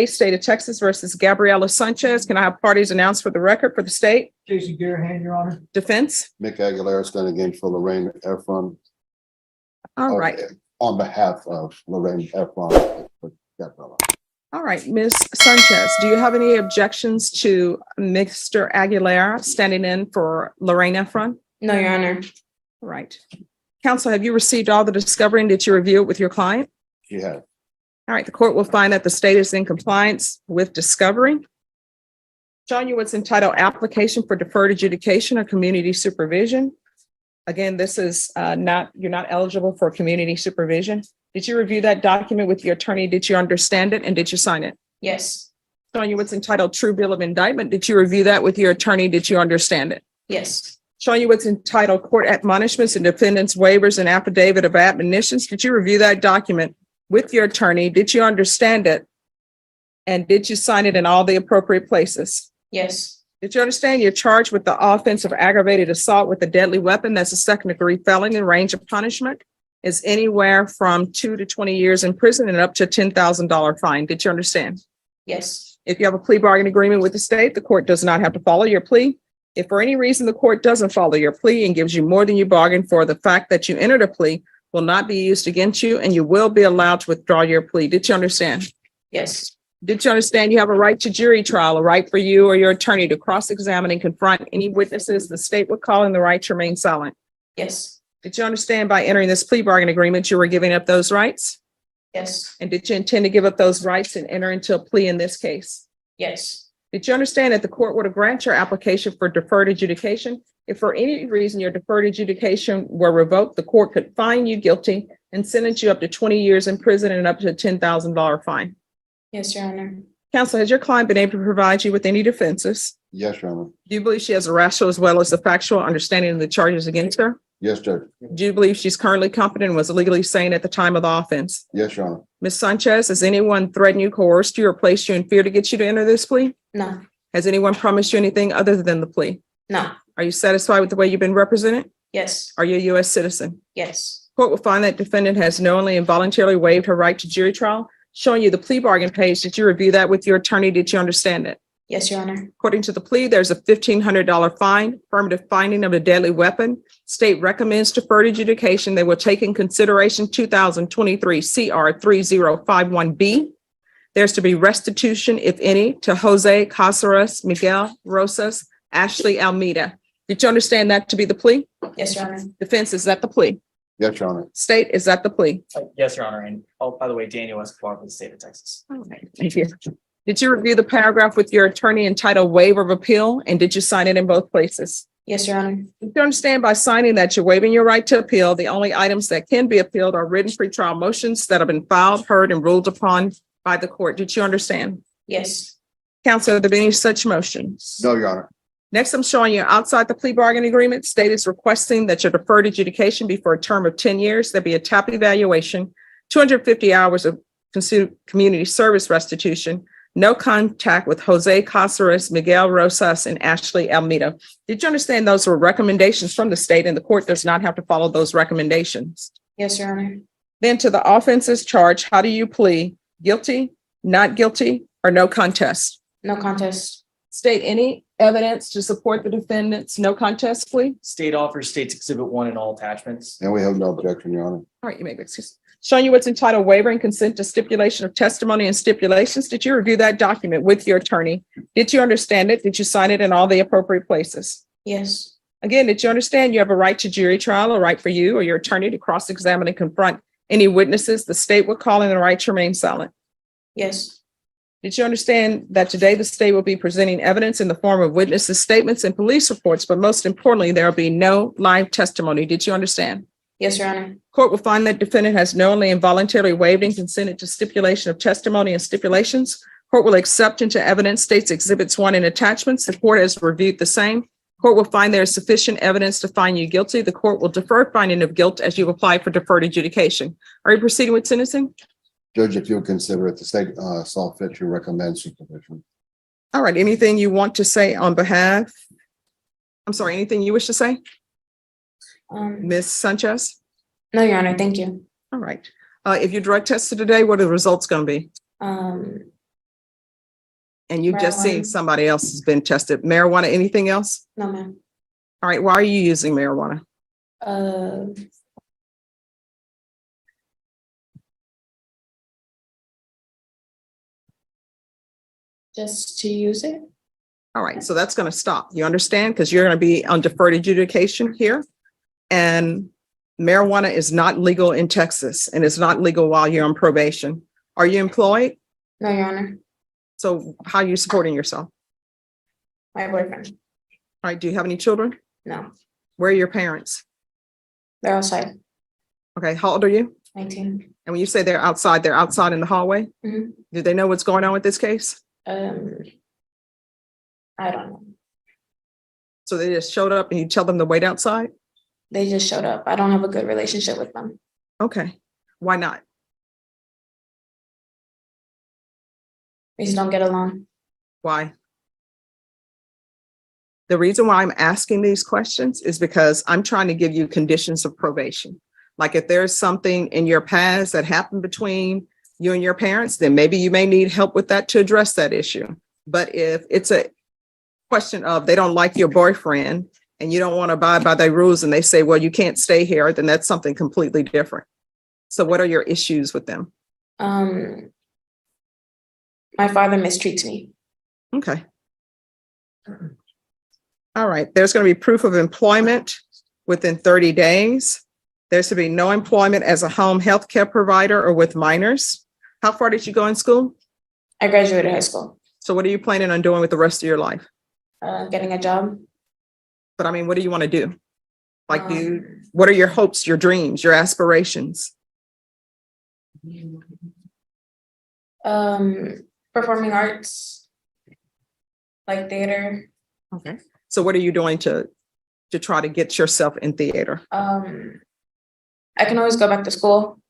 State of Texas versus Gabriela Sanchez. Can I have parties announced for the record for the state? Jason Garahan, Your Honor. Defense? Mick Aguilera standing in for Lorraine Efron. All right. On behalf of Lorraine Efron. All right, Ms. Sanchez, do you have any objections to Mr. Aguilera standing in for Lorraine Efron? No, Your Honor. All right. Counsel, have you received all the discovery and did you review it with your client? She had. All right, the court will find that the state is in compliance with discovery. Showing you what's entitled application for deferred adjudication or community supervision. Again, this is you're not eligible for community supervision. Did you review that document with your attorney? Did you understand it and did you sign it? Yes. Showing you what's entitled true bill of indictment. Did you review that with your attorney? Did you understand it? Yes. Showing you what's entitled court admonishments and defendants waivers and affidavit of admonitions. Did you review that document with your attorney? Did you understand it? And did you sign it in all the appropriate places? Yes. Did you understand you're charged with the offense of aggravated assault with a deadly weapon? That's a second-degree felony. The range of punishment is anywhere from 2 to 20 years in prison and up to $10,000 fine. Did you understand? Yes. If you have a plea bargain agreement with the state, the court does not have to follow your plea. If for any reason the court doesn't follow your plea and gives you more than you bargained for, the fact that you entered a plea will not be used against you and you will be allowed to withdraw your plea. Did you understand? Yes. Did you understand you have a right to jury trial, a right for you or your attorney to cross-examine and confront any witnesses the state would call and the right to remain silent? Yes. Did you understand by entering this plea bargain agreement, you were giving up those rights? Yes. And did you intend to give up those rights and enter into a plea in this case? Yes. Did you understand that the court were to grant your application for deferred adjudication? If for any reason your deferred adjudication were revoked, the court could find you guilty and sentence you up to 20 years in prison and up to a $10,000 fine. Yes, Your Honor. Counsel, has your client been able to provide you with any defenses? Yes, Your Honor. Do you believe she has a rational as well as the factual understanding of the charges against her? Yes, Judge. Do you believe she's currently competent and was legally sane at the time of the offense? Yes, Your Honor. Ms. Sanchez, has anyone threatened you, coerced you, or placed you in fear to get you to enter this plea? No. Has anyone promised you anything other than the plea? No. Are you satisfied with the way you've been represented? Yes. Are you a U.S. citizen? Yes. Court will find that defendant has knowingly and voluntarily waived her right to jury trial. Showing you the plea bargain page, did you review that with your attorney? Did you understand it? Yes, Your Honor. According to the plea, there's a $1,500 fine, affirmative finding of a deadly weapon. State recommends deferred adjudication. They will take in consideration 2023 CR 3051B. There's to be restitution, if any, to Jose Casares, Miguel Rosas, Ashley Almeida. Did you understand that to be the plea? Yes, Your Honor. Defense, is that the plea? Yes, Your Honor. State, is that the plea? Yes, Your Honor. And by the way, Daniel Escobar with the state of Texas. All right, thank you. Did you review the paragraph with your attorney entitled waiver of appeal? And did you sign it in both places? Yes, Your Honor. Did you understand by signing that you're waiving your right to appeal? The only items that can be appealed are written pretrial motions that have been filed, heard, and ruled upon by the court. Did you understand? Yes. Counsel, have there been any such motions? No, Your Honor. Next, I'm showing you outside the plea bargain agreement, state is requesting that your deferred adjudication be for a term of 10 years. There be a TAP evaluation, 250 hours of community service restitution, no contact with Jose Casares, Miguel Rosas, and Ashley Almeida. Did you understand those were recommendations from the state and the court does not have to follow those recommendations? Yes, Your Honor. Then to the offenses charged, how do you plead? Guilty, not guilty, or no contest? No contest. State any evidence to support the defendant's no contest plea? State offers State's Exhibit 1 and all attachments. And we have no objection, Your Honor. All right, you may be excused. Showing you what's entitled waiver and consent to stipulation of testimony and stipulations. Did you review that document with your attorney? Did you understand it? Did you sign it in all the appropriate places? Yes. Again, did you understand you have a right to jury trial, a right for you or your attorney to cross-examine and confront any witnesses the state would call in the right to remain silent? Yes. Did you understand that today the state will be presenting evidence in the form of witnesses' statements and police reports, but most importantly, there will be no live testimony? Did you understand? Yes, Your Honor. Court will find that defendant has knowingly and voluntarily waived and consented to stipulation of testimony and stipulations. Court will accept into evidence State's Exhibits 1 and attachments. The court has reviewed the same. Court will find there is sufficient evidence to find you guilty. The court will defer finding of guilt as you apply for deferred adjudication. Are you proceeding with sentencing? Judge, if you'll consider it, the state saw fit to recommend supervision. All right, anything you want to say on behalf? I'm sorry, anything you wish to say? Ms. Sanchez? No, Your Honor. Thank you. All right. If you drug tested today, what are the results going to be? And you've just seen Marijuana. somebody else has been tested. Marijuana, anything else? No, ma'am. All right, why are you using marijuana? Just to use it. All right, so that's going to stop. You understand? Because you're going to be on deferred adjudication here. And marijuana is not legal in Texas and it's not legal while you're on probation. Are you employed? No, Your Honor. So how are you supporting yourself? My boyfriend. All right, do you have any children? No, Where are your parents? they're outside. Okay, how old are you? 19. And when you say they're outside in the hallway? Mhm. Do they know what's going on with this case? I don't know. So they just showed up and you tell them to wait outside? They just showed up. I don't have a good relationship with them. Okay, why not? We just don't get along. Why? The reason why I'm asking these questions is because I'm trying to give you conditions of probation. Like if there's something in your past that happened between you and your parents, then maybe you may need help with that to address that issue. But if it's a question of they don't like your boyfriend and you don't want to abide by their rules and they say, well, you can't stay here, then that's something completely different. So what are your issues with them? My father mistreats me. Okay. All right, there's going to be proof of employment within 30 days. There's to be no employment as a home health care provider or with minors. How far did you go in school? I graduated high school. So what are you planning on doing with the rest of your life? Getting a job. But I mean, what do you want to do? Like, what are your hopes, your dreams, your aspirations? Performing arts, like theater. Okay. So what are you doing to try to get yourself in theater? I can always go back to school.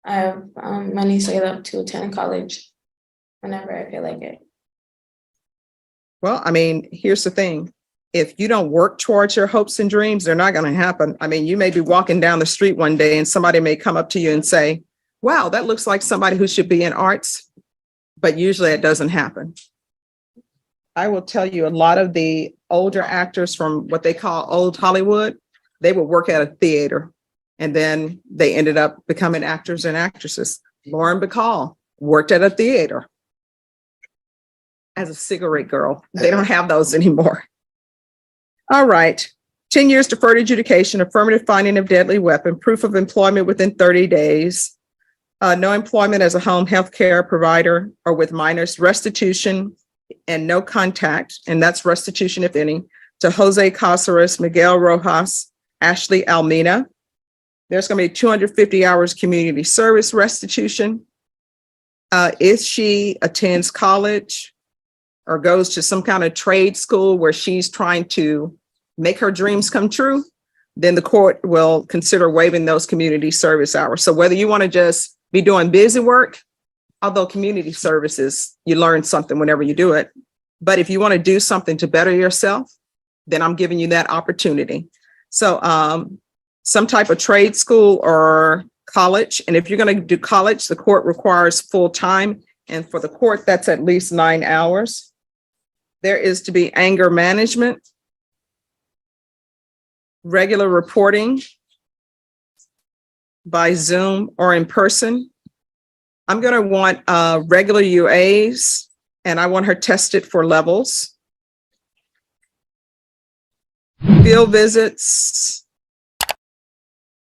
I have money saved up to attend college whenever I feel like it. Well, I mean, here's the thing. If you don't work towards your hopes and dreams, they're not going to happen. I mean, you may be walking down the street one day and somebody may come up to you and say, wow, that looks like somebody who should be in arts. But usually it doesn't happen. I will tell you, a lot of the older actors from what they call old Hollywood, they would work at a theater and then they ended up becoming actors and actresses. Lauren Bacall worked at a theater as a cigarette girl. They don't have those anymore. All right. 10 years deferred adjudication, affirmative finding of deadly weapon, proof of employment within 30 days, no employment as a home health care provider or with minors, restitution and no contact, and that's restitution, if any, to Jose Caceres, Miguel Rojas, Ashley Almina. There's going to be 250 hours community service restitution. If she attends college or goes to some kind of trade school where she's trying to make her dreams come true, then the court will consider waiving those community service hours. So whether you want to just be doing busy work, although community services, you learn something whenever you do it. But if you want to do something to better yourself, then I'm giving you that opportunity. So some type of trade school or college. And if you're going to do college, the court requires full time. And for the court, that's at least 9 hours. There is to be anger management, regular reporting by Zoom or in person. I'm going to want regular UAs, and I want her tested for levels. Field visits,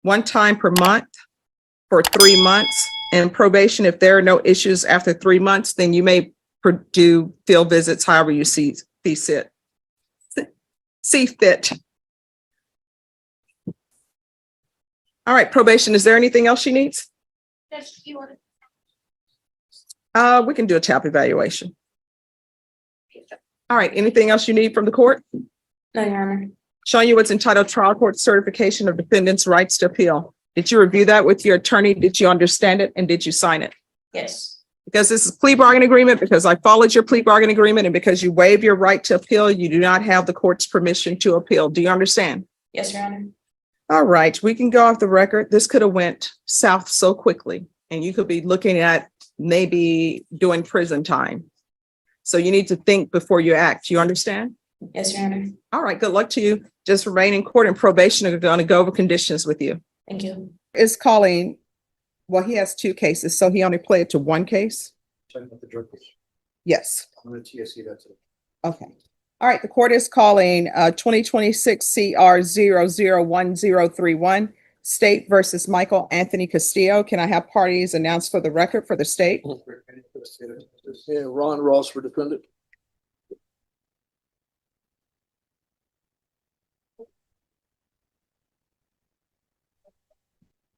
1 time per month for 3 months, and probation. If there are no issues after 3 months, then you may do field visits however you see fit. All right, probation. Is there anything else she needs? We can do a TAP evaluation. All right, anything else you need from the court? No, Your Honor. Showing you what's entitled trial court certification of defendant's rights to appeal. Did you review that with your attorney? Did you understand it? And did you sign it? Yes. Because this is plea bargain agreement, because I followed your plea bargain agreement, and because you waive your right to appeal, you do not have the court's permission to appeal. Do you understand? Yes, Your Honor. All right, we can go off the record. This could have went south so quickly, and you could be looking at maybe doing prison time. So you need to think before you act. You understand? Yes, Your Honor. All right, good luck to you. Just remain in court and probation are going to go over conditions with you. Thank you. Is calling, well, he has two cases, so he only pled to one case? Talking about the drug case. Yes. I'm gonna TSC that's it. Okay. All right, the court is calling 2026 CR 001031 State versus Michael Anthony Castillo. Can I have parties announced for the record for the state? Yeah, Ron Ross for defendant.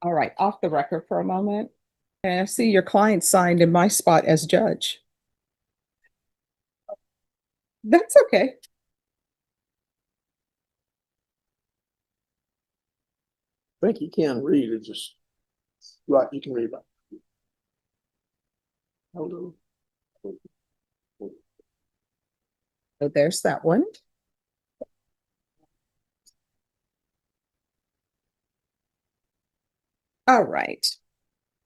All right, off the record for a moment. And I see your client signed in my spot as judge. That's okay. I think you can read it, just, right, you can read it. Hold on. So there's that one. All right.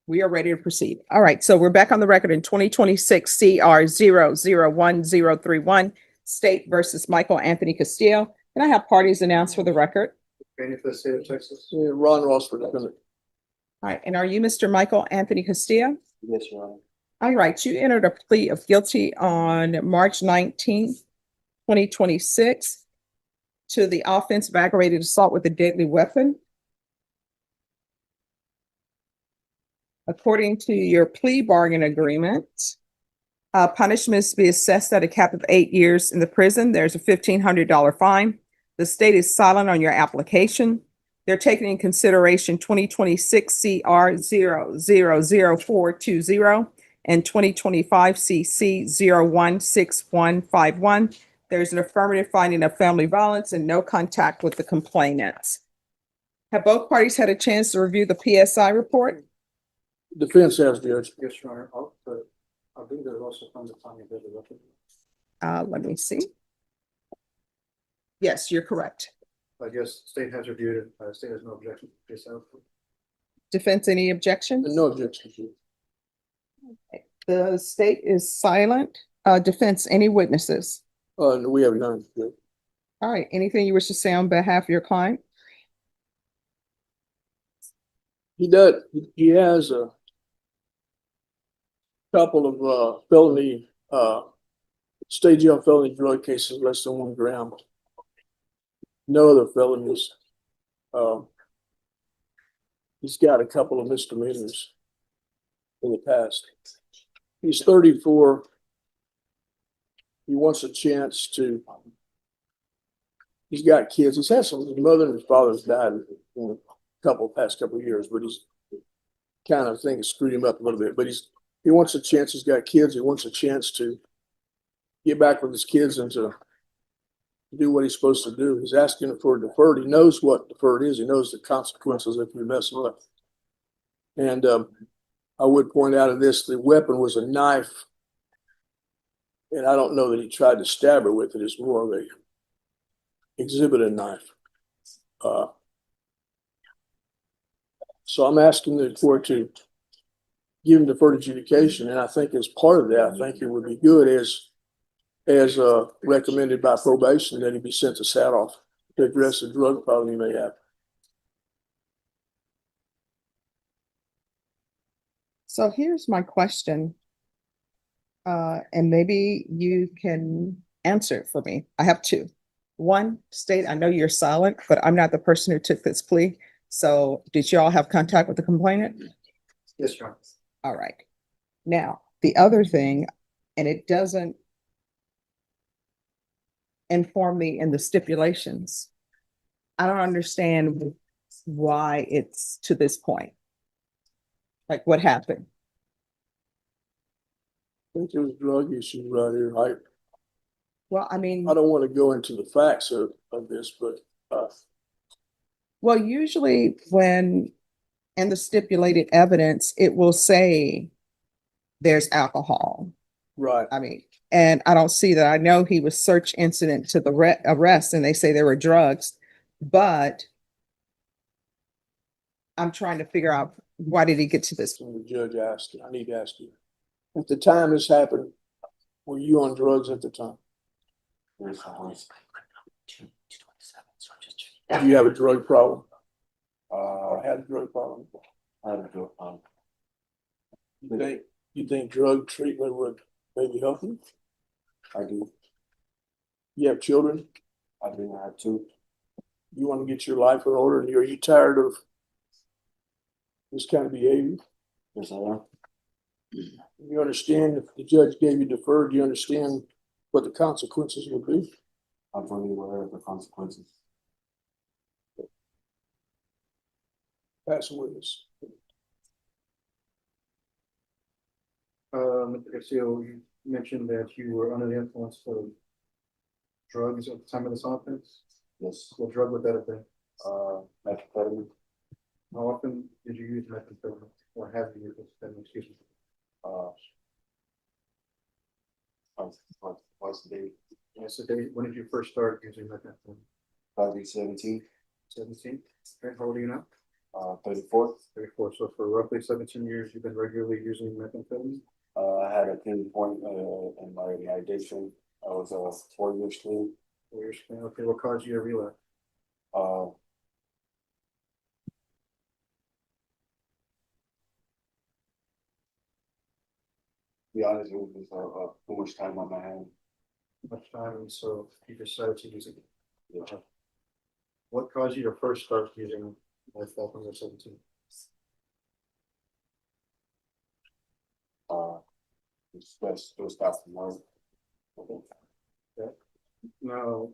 We are ready to proceed. All right, so we're back on the record in 2026 CR 001031 State versus Michael Anthony Castillo. Can I have parties announced for the record? Training for the state of Texas. Yeah, Ron Ross for defendant. All right, and are you Mr. Michael Anthony Castillo? Yes, Your Honor. All right, you entered a plea of guilty on March 19th, 2026 to the offense of aggravated assault with a deadly weapon. According to your plea bargain agreement, punishments be assessed at a cap of 8 years in the prison. There's a $1,500 fine. The state is silent on your application. They're taking in consideration 2026 CR 000420 and 2025 CC 016151. There's an affirmative finding of family violence and no contact with the complainants. Have both parties had a chance to review the PSI report? Defense has, Judge. Yes, Your Honor. I believe there's also from the county of the record. Let me see. Yes, you're correct. I guess state has reviewed it. State has no objection to this output. Defense, any objections? No objection. The state is silent. Defense, any witnesses? No, we have none. All right, anything you wish to say on behalf of your client? He does, he has a couple of felony, state jail felony drug cases less than 1 gram. No other felonies. He's got a couple of misdemeanors in the past. He's 34. He wants a chance to, he's got kids. He's had some, his mother and his father's died in past couple of years, but he's kind of think screwed him up a little bit, but he wants a chance. He's got kids. He wants a chance to get back with his kids and to do what he's supposed to do. He's asking for deferred. He knows what deferred is. He knows the consequences if you mess up. And I would point out in this, the weapon was a knife. And I don't know that he tried to stab her with it. It's more of a exhibited knife. So I'm asking the court to give him deferred adjudication. And I think as part of that, I think it would be good as recommended by probation that he be sent to Sadoff to address the drug problem he may have. So here's my question. And maybe you can answer it for me. I have two. One, state, I know you're silent, but I'm not the person who took this plea. So did you all have contact with the complainant? Yes, Your Honor. All right. Now, the other thing, and it doesn't inform me in the stipulations. I don't understand why it's to this point. Like what happened? I think there's drug issues right here. Well, I mean, I don't want to go into the facts of this, but well, usually when in the stipulated evidence, it will say there's alcohol. right. I mean, and I don't see that. I know he was search incident to the arrest and they say there were drugs, but I'm trying to figure out why did he get to this? When the judge asked, I need to ask you. At the time this happened, Were you on drugs at the time? Yes, I was. Do you have a drug problem Uh, or had a drug problem? I had a drug, You think drug treatment would maybe help you? I do, You have children? I do have two. You want to get your life in order, and are you tired of this kind of behavior? Yes, I am. You understand if the judge gave you deferred, do you understand what the consequences would be? I'm fully aware of the consequences. Pass a witness. Mr. Castillo, you mentioned that you were under the influence of drugs at the time of this offense. Yes, What drug would that have been? methamphetamine, How often did you use methamphetamine or have you used methamphetamine, excuse me? twice a day, Yes, the day, when did you first start using methamphetamine? probably 17, 17? Okay, how old are you now? 34. 34, so for roughly 17 years, you've been regularly using methamphetamine? I had a pinpoint, in my addiction. I was, 4 years clean. 4 years, okay, what caused you to relapse? Uh, to be honest, it was, too much time on my hand. Much time, and so you decided to use it. Yeah. What caused you to first start using methamphetamine at 17? It was fast and hard. Now,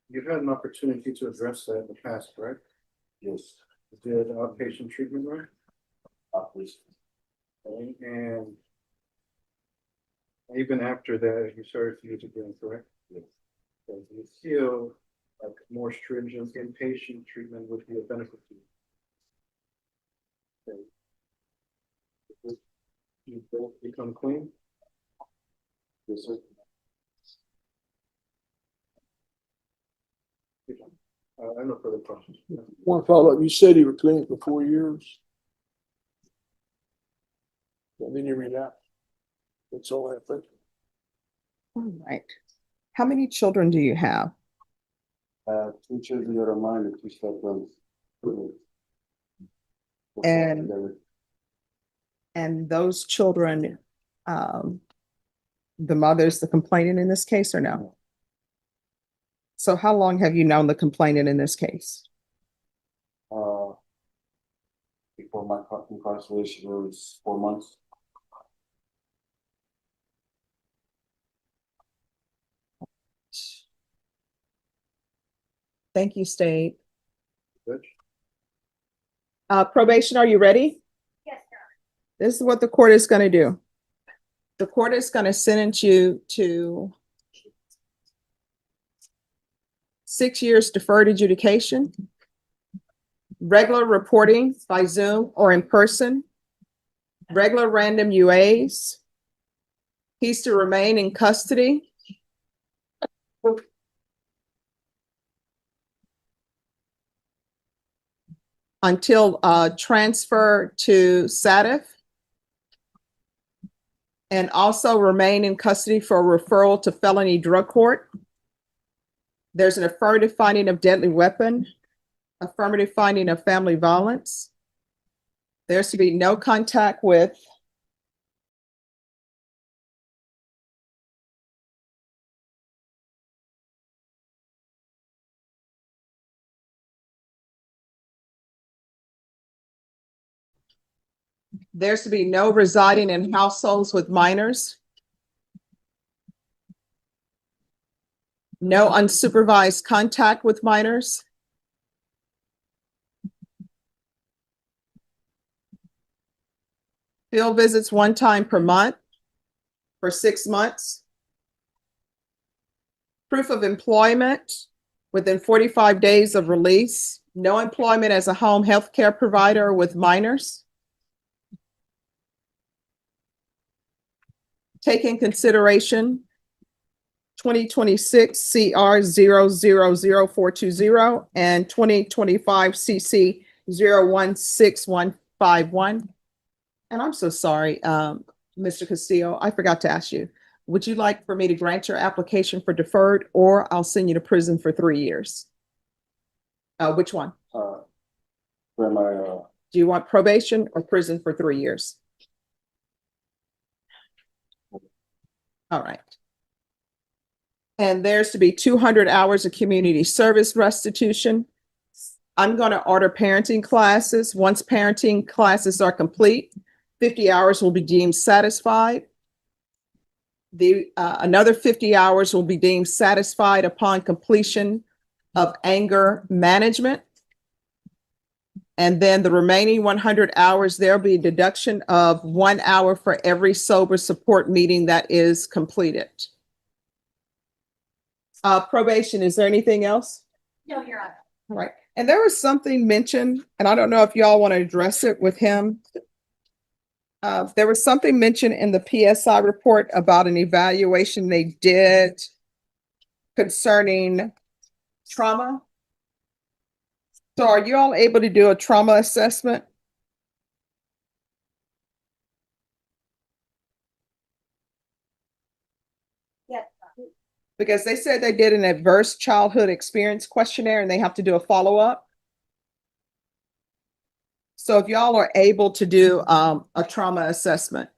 you've had an opportunity to address that in the past, correct? Yes, You did outpatient treatment, right? please. Okay, and even after that, you started to use it again, correct? Yes. So do you feel like more stringent inpatient treatment would be a benefit to you? Okay. You both become clean? Yes, sir. I have no further questions. One follow-up, you said you were clean for 4 years. And then you relapsed. That's all I think. All right. How many children do you have? 2 children that are mine and 2 stepsons. And- And those children, the mother's the complainant in this case or no? So how long have you known the complainant in this case? Before my incarceration was 4 months. Thank you, State. Judge? Probation, are you ready? Yes, This is what the court is going to do. The court is going to sentence you to 6 years deferred adjudication, regular reporting by Zoom or in person, regular random UAs. He's to remain in custody until transfer to SATF, and also remain in custody for referral to felony drug court. There's an affirmative finding of deadly weapon, affirmative finding of family violence. There's to be no contact with there's to be no residing in households with minors. No unsupervised contact with minors. Field visits 1 time per month for 6 months. Proof of employment within 45 days of release. No employment as a home health care provider with minors. Take in consideration 2026 CR 000420 and 2025 CC 016151. And I'm so sorry, Mr. Castillo, I forgot to ask you, Would you like for me to grant your application for deferred, or I'll send you to prison for 3 years? Which one? For my, Do you want probation or prison for 3 years? All right. And there's to be 200 hours of community service restitution. I'm going to order parenting classes. Once parenting classes are complete, 50 hours will be deemed satisfied. Another 50 hours will be deemed satisfied upon completion of anger management. And then the remaining 100 hours, there'll be a deduction of 1 hour for every sober support meeting that is completed. Probation, is there anything else? No, you're on. All right. And there was something mentioned, and I don't know if y'all want to address it with him. There was something mentioned in the PSI report about an evaluation they did concerning trauma. So are you all able to do a trauma assessment? Yes. Because they said they did an adverse childhood experience questionnaire and they have to do a follow-up. So if y'all are able to do a trauma assessment.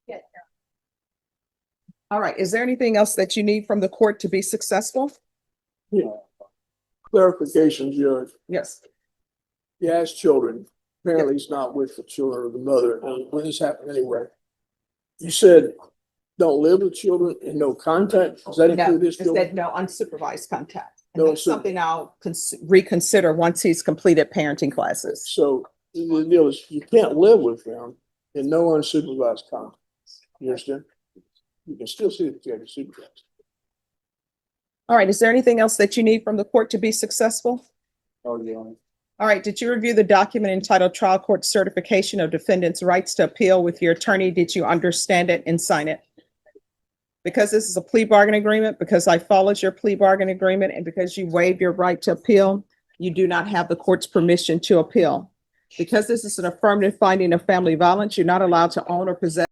Yes. All right, is there anything else that you need from the court to be successful? Clarification, Judge. Yes. He has children. Apparently he's not with the children or the mother. And when this happened anyway, you said don't live with children and no contact. Does that No, include his it children? said no unsupervised contact. And No that's something I'll reconsider once he's completed parenting classes. So the deal is you can't live with them and no unsupervised contact. You understand? You can still see that you have supervised. All right, is there anything else that you need from the court to be successful? oh, yeah. All right, did you review the document entitled Trial Court Certification of Defendant's Rights to Appeal with your attorney? Did you understand it and sign it? Because this is a plea bargain agreement, because I followed your plea bargain agreement, and because you waived your right to appeal, you do not have the court's permission to appeal. Because this is an affirmative finding of family violence, you're not allowed to own or possess